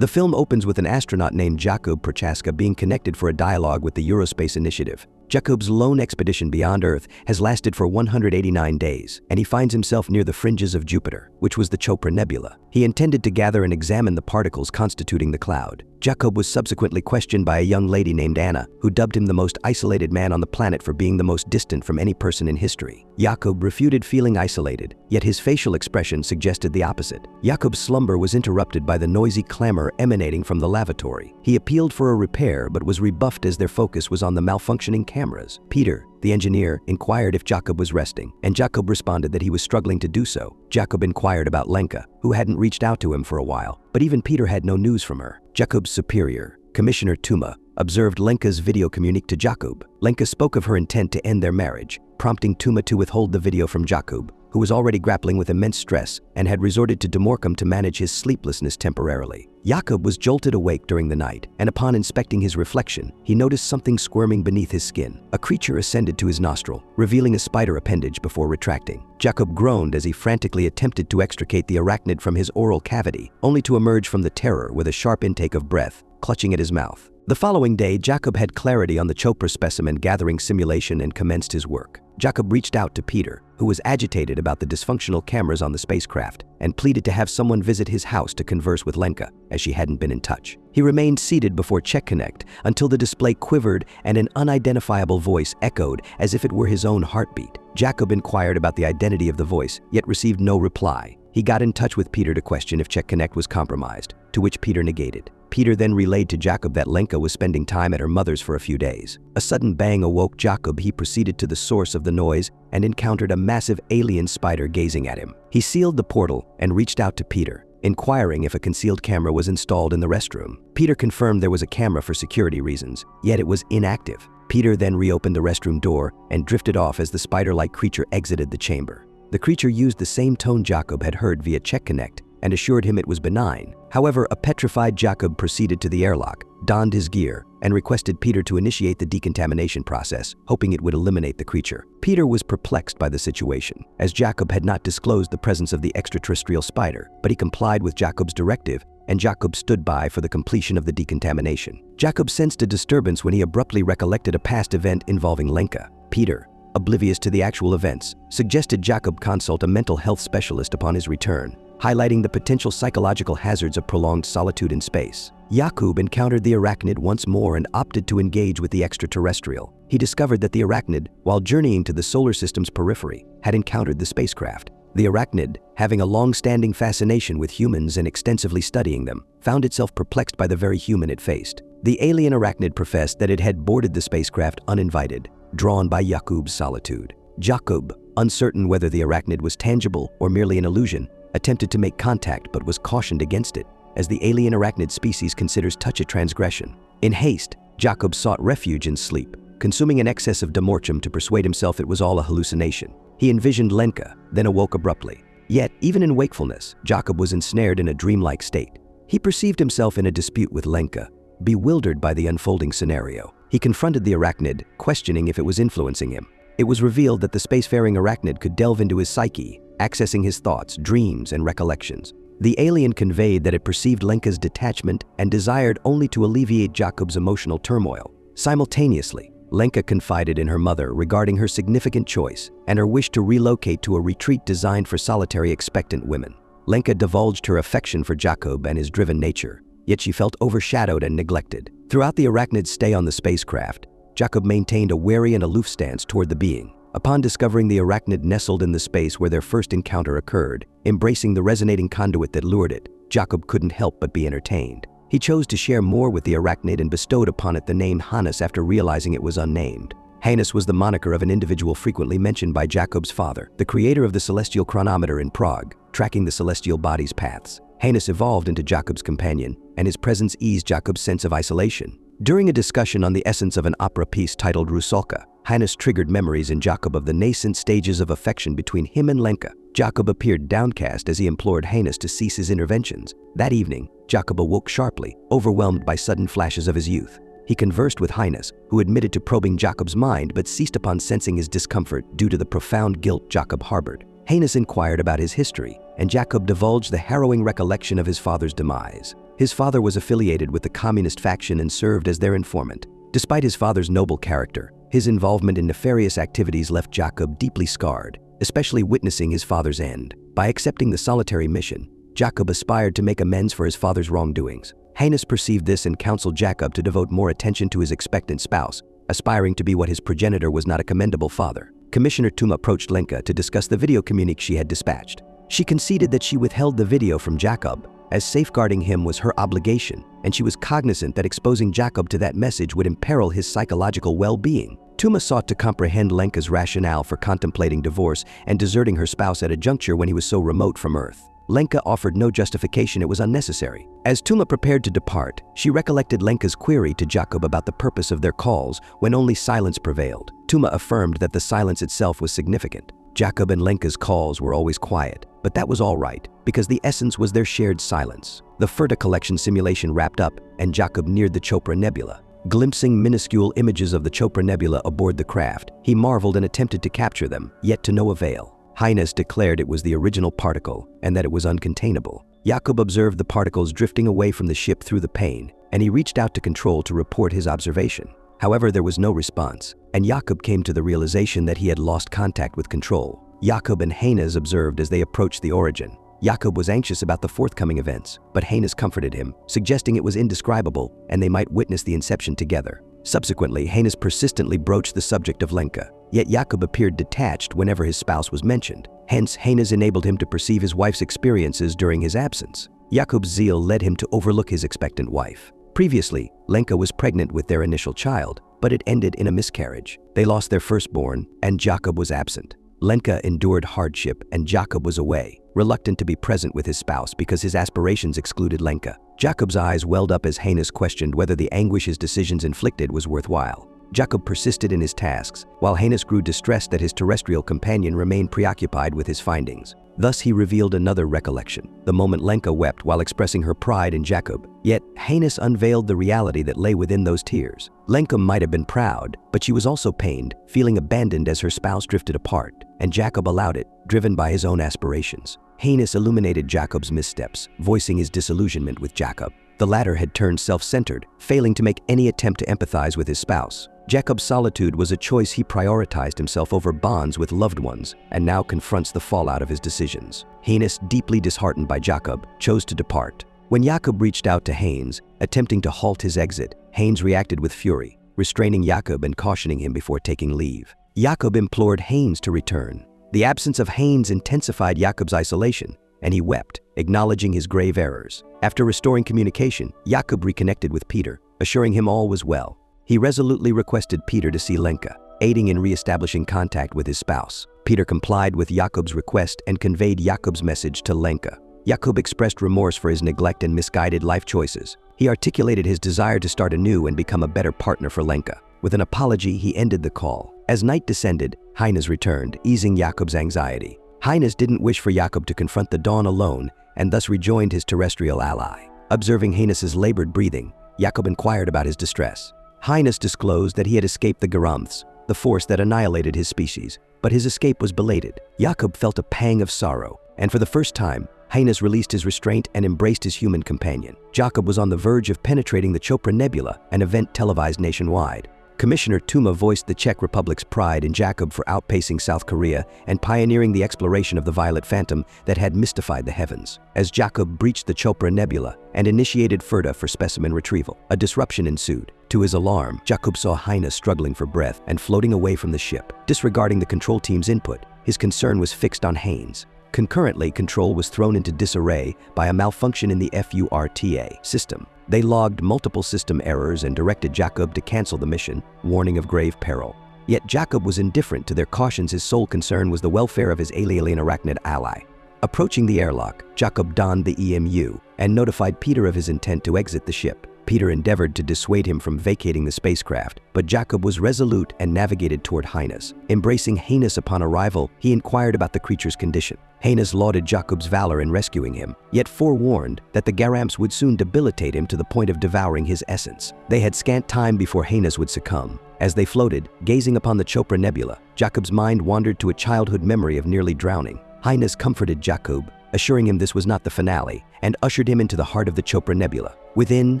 The film opens with an astronaut named Jakub Prochaska being connected for a dialogue with the Eurospace Initiative. Jakub's lone expedition beyond Earth has lasted for 189 days, and he finds himself near the fringes of Jupiter, which was the Chopra Nebula. He intended to gather and examine the particles constituting the cloud. Jakub was subsequently questioned by a young lady named Anna, who dubbed him the most isolated man on the planet for being the most distant from any person in history. Jakub refuted feeling isolated, yet his facial expression suggested the opposite. Jakub's slumber was interrupted by the noisy clamor emanating from the lavatory. He appealed for a repair but was rebuffed as their focus was on the malfunctioning cameras. Peter, the engineer, inquired if Jakub was resting, and Jakub responded that he was struggling to do so. Jakub inquired about Lenka, who hadn't reached out to him for a while, but even Peter had no news from her. Jakub's superior, Commissioner Tuma, observed Lenka's video communique to Jakub. Lenka spoke of her intent to end their marriage, prompting Tuma to withhold the video from Jakub, who was already grappling with immense stress and had resorted to Demorcum to manage his sleeplessness temporarily. Jakub was jolted awake during the night, and upon inspecting his reflection, he noticed something squirming beneath his skin. A creature ascended to his nostril, revealing a spider appendage before retracting. Jakub groaned as he frantically attempted to extricate the arachnid from his oral cavity, only to emerge from the terror with a sharp intake of breath, clutching at his mouth. The following day, Jakub had clarity on the Chopra specimen gathering simulation and commenced his work. Jakub reached out to Peter, who was agitated about the dysfunctional cameras on the spacecraft, and pleaded to have someone visit his house to converse with Lenka, as she hadn't been in touch. He remained seated before Check Connect until the display quivered and an unidentifiable voice echoed as if it were his own heartbeat. Jakub inquired about the identity of the voice, yet received no reply. He got in touch with Peter to question if Check Connect was compromised, to which Peter negated. Peter then relayed to Jakub that Lenka was spending time at her mother's for a few days. A sudden bang awoke Jakub. He proceeded to the source of the noise and encountered a massive alien spider gazing at him. He sealed the portal and reached out to Peter, inquiring if a concealed camera was installed in the restroom. Peter confirmed there was a camera for security reasons, yet it was inactive. Peter then reopened the restroom door and drifted off as the spider-like creature exited the chamber. The creature used the same tone Jakub had heard via Check Connect and assured him it was benign. However, a petrified Jakub proceeded to the airlock, donned his gear, and requested Peter to initiate the decontamination process, hoping it would eliminate the creature. Peter was perplexed by the situation, as Jakub had not disclosed the presence of the extraterrestrial spider, but he complied with Jakub's directive, and Jakub stood by for the completion of the decontamination. Jakub sensed a disturbance when he abruptly recollected a past event involving Lenka. Peter, oblivious to the actual events, suggested Jakub consult a mental health specialist upon his return, highlighting the potential psychological hazards of prolonged solitude in space. Jakub encountered the arachnid once more and opted to engage with the extraterrestrial. He discovered that the arachnid, while journeying to the solar system's periphery, had encountered the spacecraft. The arachnid, having a long-standing fascination with humans and extensively studying them, found itself perplexed by the very human it faced. The alien arachnid professed that it had boarded the spacecraft uninvited, drawn by Jakub's solitude. Jakub, uncertain whether the arachnid was tangible or merely an illusion, attempted to make contact but was cautioned against it, as the alien arachnid species considers touch a transgression. In haste, Jakub sought refuge in sleep, consuming an excess of Demorcum to persuade himself it was all a hallucination. He envisioned Lenka, then awoke abruptly. Yet, even in wakefulness, Jakub was ensnared in a dreamlike state. He perceived himself in a dispute with Lenka, bewildered by the unfolding scenario. He confronted the arachnid, questioning if it was influencing him. It was revealed that the spacefaring arachnid could delve into his psyche, accessing his thoughts, dreams, and recollections. The alien conveyed that it perceived Lenka's detachment and desired only to alleviate Jakub's emotional turmoil. Simultaneously, Lenka confided in her mother regarding her significant choice and her wish to relocate to a retreat designed for solitary expectant women. Lenka divulged her affection for Jakub and his driven nature, yet she felt overshadowed and neglected. Throughout the arachnid's stay on the spacecraft, Jakub maintained a wary and aloof stance toward the being. Upon discovering the arachnid nestled in the space where their first encounter occurred, embracing the resonating conduit that lured it, Jakub couldn't help but be entertained. He chose to share more with the arachnid and bestowed upon it the name Hannes after realizing it was unnamed. Hannes was the moniker of an individual frequently mentioned by Jakub's father, the creator of the celestial chronometer in Prague, tracking the celestial body's paths. Hannes evolved into Jakub's companion, and his presence eased Jakub's sense of isolation. During a discussion on the essence of an opera piece titled Rusalka, Hannes triggered memories in Jakub of the nascent stages of affection between him and Lenka. Jakub appeared downcast as he implored Hannes to cease his interventions. That evening, Jakub awoke sharply, overwhelmed by sudden flashes of his youth. He conversed with Hannes, who admitted to probing Jakub's mind but ceased upon sensing his discomfort due to the profound guilt Jakub harbored. Hannes inquired about his history, and Jacob divulged the harrowing recollection of his father's demise. His father was affiliated with the communist faction and served as their informant. Despite his father's noble character, his involvement in nefarious activities left Jacob deeply scarred, especially witnessing his father's end. By accepting the solitary mission, Jacob aspired to make amends for his father's wrongdoings. Heinous perceived this and counseled Jacob to devote more attention to his expectant spouse, aspiring to be what his progenitor was not a commendable father. Commissioner Tuma approached Lenka to discuss the video communique she had dispatched. She conceded that she withheld the video from Jacob, as safeguarding him was her obligation, and she was cognizant that exposing Jacob to that message would imperil his psychological well-being. Tuma sought to comprehend Lenka's rationale for contemplating divorce and deserting her spouse at a juncture when he was so remote from Earth. Lenka offered no justification; it was unnecessary. As Tuma prepared to depart, she recollected Lenka's query to Jacob about the purpose of their calls when only silence prevailed. Tuma affirmed that the silence itself was significant. Jacob and Lenka's calls were always quiet, but that was all right, because the essence was their shared silence. The Ferta collection simulation wrapped up, and Jacob neared the Chopra Nebula. Glimpsing minuscule images of the Chopra Nebula aboard the craft, he marveled and attempted to capture them, yet to no avail. Heinous declared it was the original particle and that it was uncontainable. Jacob observed the particles drifting away from the ship through the pane, and he reached out to Control to report his observation. However, there was no response, and Jacob came to the realization that he had lost contact with Control. Jacob and Heinous observed as they approached the origin. Jacob was anxious about the forthcoming events, but Heinous comforted him, suggesting it was indescribable and they might witness the inception together. Subsequently, Heinous persistently broached the subject of Lenka, yet Jacob appeared detached whenever his spouse was mentioned. Hence, Heinous enabled him to perceive his wife's experiences during his absence. Jacob's zeal led him to overlook his expectant wife. Previously, Lenka was pregnant with their initial child, but it ended in a miscarriage. They lost their firstborn, and Jacob was absent. Lenka endured hardship, and Jacob was away, reluctant to be present with his spouse because his aspirations excluded Lenka. Jacob's eyes welled up as Heinous questioned whether the anguish his decisions inflicted was worthwhile. Jacob persisted in his tasks, while Heinous grew distressed that his terrestrial companion remained preoccupied with his findings. Thus he revealed another recollection, the moment Lenka wept while expressing her pride in Jacob. Yet Heinous unveiled the reality that lay within those tears. Lenka might have been proud, but she was also pained, feeling abandoned as her spouse drifted apart, and Jacob allowed it, driven by his own aspirations. Heinous illuminated Jacob's missteps, voicing his disillusionment with Jacob. The latter had turned self-centered, failing to make any attempt to empathize with his spouse. Jacob's solitude was a choice. He prioritized himself over bonds with loved ones, and now confronts the fallout of his decisions. Heinous, deeply disheartened by Jacob, chose to depart. When Jacob reached out to Heinous, attempting to halt his exit, Heinous reacted with fury, restraining Jacob and cautioning him before taking leave. Jacob implored Heinous to return. The absence of Heinous intensified Jacob's isolation, and he wept, acknowledging his grave errors. After restoring communication, Jacob reconnected with Peter, assuring him all was well. He resolutely requested Peter to see Lenka, aiding in re-establishing contact with his spouse. Peter complied with Jacob's request and conveyed Jacob's message to Lenka. Jacob expressed remorse for his neglect and misguided life choices. He articulated his desire to start anew and become a better partner for Lenka. With an apology, he ended the call. As night descended, Heinous returned, easing Jacob's anxiety. Heinous didn't wish for Jacob to confront the dawn alone, and thus rejoined his terrestrial ally. Observing Heinous' labored breathing, Jacob inquired about his distress. Heinous disclosed that he had escaped the Geramths, the force that annihilated his species, but his escape was belated. Jacob felt a pang of sorrow, and for the first time, Heinous released his restraint and embraced his human companion. Jacob was on the verge of penetrating the Chopra Nebula, an event televised nationwide. Commissioner Tuma voiced the Czech Republic's pride in Jacob for outpacing South Korea and pioneering the exploration of the Violet Phantom that had mystified the heavens. As Jacob breached the Chopra Nebula and initiated Ferta for specimen retrieval, a disruption ensued. To his alarm, Jacob saw Heinous struggling for breath and floating away from the ship. Disregarding the control team's input, his concern was fixed on Heinous. Concurrently, control was thrown into disarray by a malfunction in the FURTA system. They logged multiple system errors and directed Jacob to cancel the mission, warning of grave peril. Yet Jacob was indifferent to their cautions. His sole concern was the welfare of his alien arachnid ally. Approaching the airlock, Jacob donned the EMU and notified Peter of his intent to exit the ship. Peter endeavored to dissuade him from vacating the spacecraft, but Jacob was resolute and navigated toward Heinous. Embracing Heinous upon arrival, he inquired about the creature's condition. Heinous lauded Jacob's valor in rescuing him, yet forewarned that the Geramths would soon debilitate him to the point of devouring his essence. They had scant time before Heinous would succumb. As they floated, gazing upon the Chopra Nebula, Jacob's mind wandered to a childhood memory of nearly drowning. Heinous comforted Jacob, assuring him this was not the finale, and ushered him into the heart of the Chopra Nebula. Within,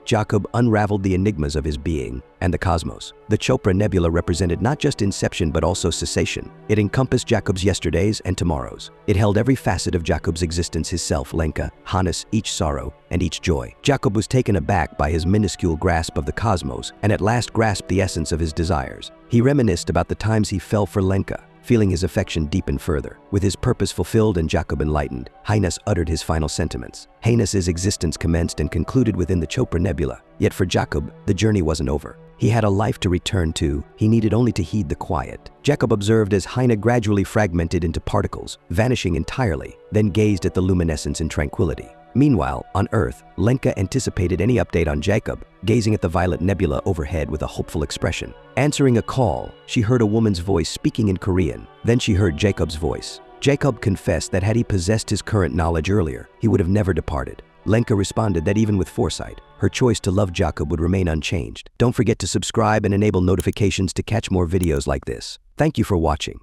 Jacob unraveled the enigmas of his being and the cosmos. The Chopra Nebula represented not just inception but also cessation. It encompassed Jacob's yesterdays and tomorrows. It held every facet of Jacob's existence: his self, Lenka, Hannes, each sorrow, and each joy. Jacob was taken aback by his minuscule grasp of the cosmos and at last grasped the essence of his desires. He reminisced about the times he fell for Lenka, feeling his affection deepen further. With his purpose fulfilled and Jacob enlightened, Hannes uttered his final sentiments. Hannes's existence commenced and concluded within the Chopra Nebula. Yet for Jacob, the journey wasn't over. He had a life to return to. He needed only to heed the quiet. Jacob observed as Hannes gradually fragmented into particles, vanishing entirely, then gazed at the luminescence in tranquility. Meanwhile, on Earth, Lenka anticipated any update on Jacob, gazing at the violet nebula overhead with a hopeful expression. Answering a call, she heard a woman's voice speaking in Korean. Then she heard Jacob's voice. Jacob confessed that had he possessed his current knowledge earlier, he would have never departed. Lenka responded that even with foresight, her choice to love Jacob would remain unchanged. Don't forget to subscribe and enable notifications to catch more videos like this. Thank you for watching.